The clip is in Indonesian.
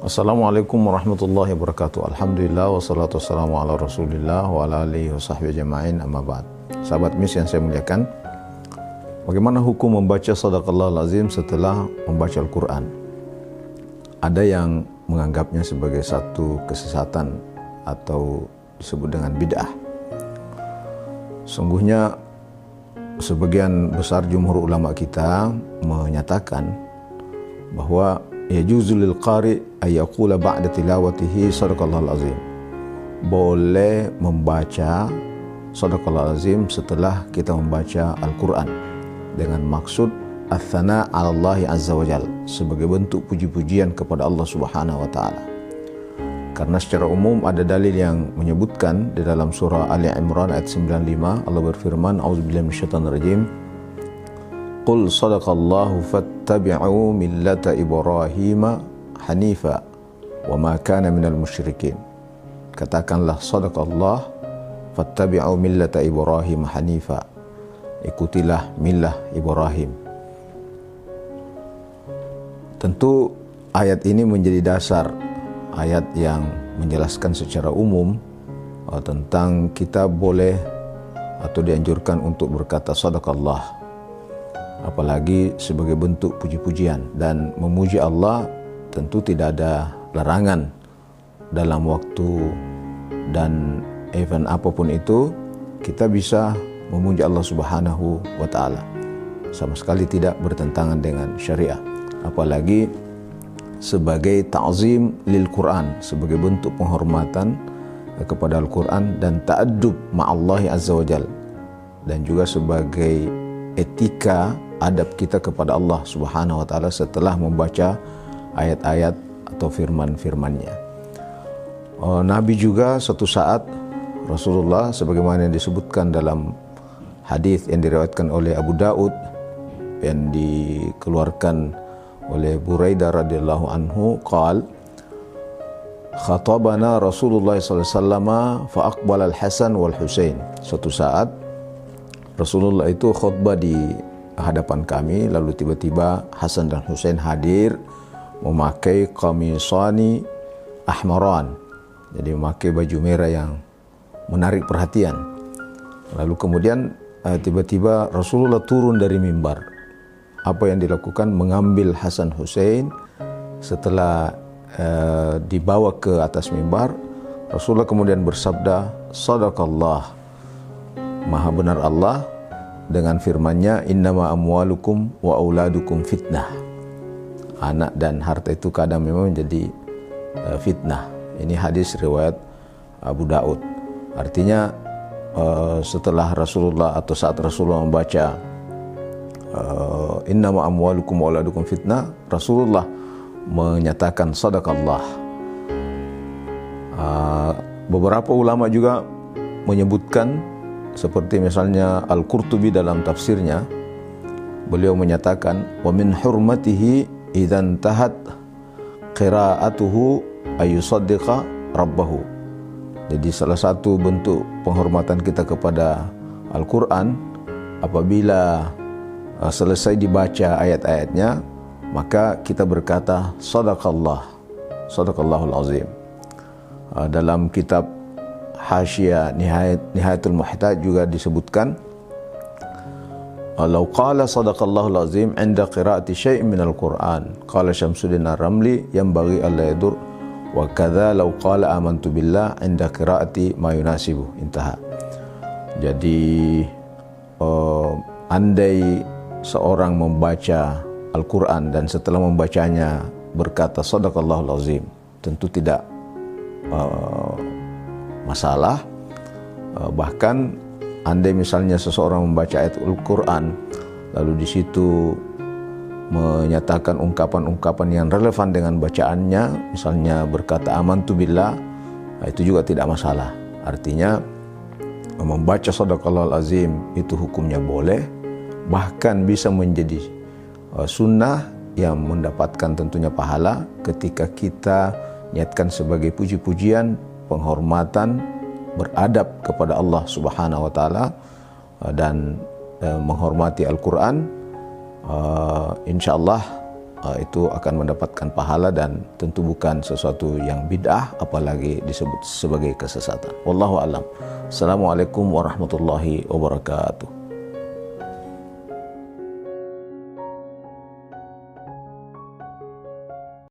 Assalamualaikum warahmatullahi wabarakatuh. Alhamdulillah wassalatu wassalamu ala rasulillah wa ala alihi wa sahbihi ajma'in, amma ba'd. Sahabat mis yang saya muliakan, bagaimana hukum membaca sadaqallahul azim setelah membaca Al-Quran? Ada yang menganggapnya sebagai satu kesesatan atau disebut dengan bid'ah. Sungguhnya sebagian besar jumhur ulama kita menyatakan bahwa yajuzu lil qari ay yaqula ba'da tilawatihi sadaqallahul azim. Boleh membaca sadaqallahul azim setelah kita membaca Al-Quran dengan maksud ats-tsana 'ala Allah azza wa jalla, sebagai bentuk puji-pujian kepada Allah Subhanahu wa taala. Karena secara umum ada dalil yang menyebutkan di dalam surah Ali Imran ayat 95, Allah berfirman, a'udzubillahi minasyaitonir rajim, qul sadaqallahu fattabi'u millata Ibrahim hanifa wa ma kana minal musyrikin. Katakanlah sadaqallah fattabi'u millata Ibrahim hanifa, ikutilah millah Ibrahim. Tentu ayat ini menjadi dasar, ayat yang menjelaskan secara umum tentang kita boleh atau dianjurkan untuk berkata sadaqallah, apalagi sebagai bentuk puji-pujian. Dan memuji Allah tentu tidak ada larangan dalam waktu dan event apapun itu. Kita bisa memuji Allah Subhanahu wa taala, sama sekali tidak bertentangan dengan syariah, apalagi sebagai ta'zim lil Quran, sebagai bentuk penghormatan kepada Al-Quran dan ta'addub ma'allahi azza wa jal, dan juga sebagai etika adab kita kepada Allah Subhanahu wa taala setelah membaca ayat-ayat atau firman-firmannya. Nabi juga suatu saat, Rasulullah, sebagaimana yang disebutkan dalam hadis yang diriwayatkan oleh Abu Daud yang dikeluarkan oleh Buraidah radhiyallahu anhu, qal khatabana Rasulullah sallallahu alaihi wasallam fa aqbala al-Hasan wal Husain. Suatu saat Rasulullah itu khutbah di hadapan kami, lalu tiba-tiba Hasan dan Husain hadir memakai qamisani ahmaran, jadi memakai baju merah yang menarik perhatian. Lalu kemudian tiba-tiba Rasulullah turun dari mimbar. Apa yang dilakukan? Mengambil Hasan Husain. Setelah dibawa ke atas mimbar, Rasulullah kemudian bersabda, sadaqallah, maha benar Allah dengan firman-Nya, innama amwalukum wa auladukum fitnah. Anak dan harta itu kadang memang menjadi fitnah. Ini hadis riwayat Abu Daud. Artinya setelah Rasulullah atau saat Rasulullah membaca innama amwalukum wa auladukum fitnah, Rasulullah menyatakan sadaqallah. Beberapa ulama juga menyebutkan, seperti misalnya Al-Qurtubi dalam tafsirnya, beliau menyatakan wa min hurmatihi idzan tahat qira'atuhu ayusaddiqa rabbahu. Jadi salah satu bentuk penghormatan kita kepada Al-Quran, apabila selesai dibaca ayat-ayatnya, maka kita berkata sadaqallah, sadaqallahul azim. Dalam kitab Hasyiah Nihayatul Muhtaj juga disebutkan, law qala sadaqallahul azim 'inda qira'ati syai'in minal Qur'an, qala Syamsuddin Ar-Ramli yanbaghi alla yadur, wa kadza law qala amantu billah 'inda qira'ati ma yunasibu, intaha. Jadi andai seorang membaca Al-Quran dan setelah membacanya berkata sadaqallahul azim, tentu tidak masalah. Bahkan andai misalnya seseorang membaca ayat Al-Quran lalu di situ menyatakan ungkapan-ungkapan yang relevan dengan bacaannya, misalnya berkata amantu billah, itu juga tidak masalah. Artinya membaca sadaqallahul azim itu hukumnya boleh, bahkan bisa menjadi sunnah yang mendapatkan tentunya pahala ketika kita niatkan sebagai puji-pujian, penghormatan, beradab kepada Allah Subhanahu wa taala dan menghormati Al-Quran. Insyaallah itu akan mendapatkan pahala dan tentu bukan sesuatu yang bid'ah apalagi disebut sebagai kesesatan. Wallahu alam. Assalamualaikum warahmatullahi wabarakatuh.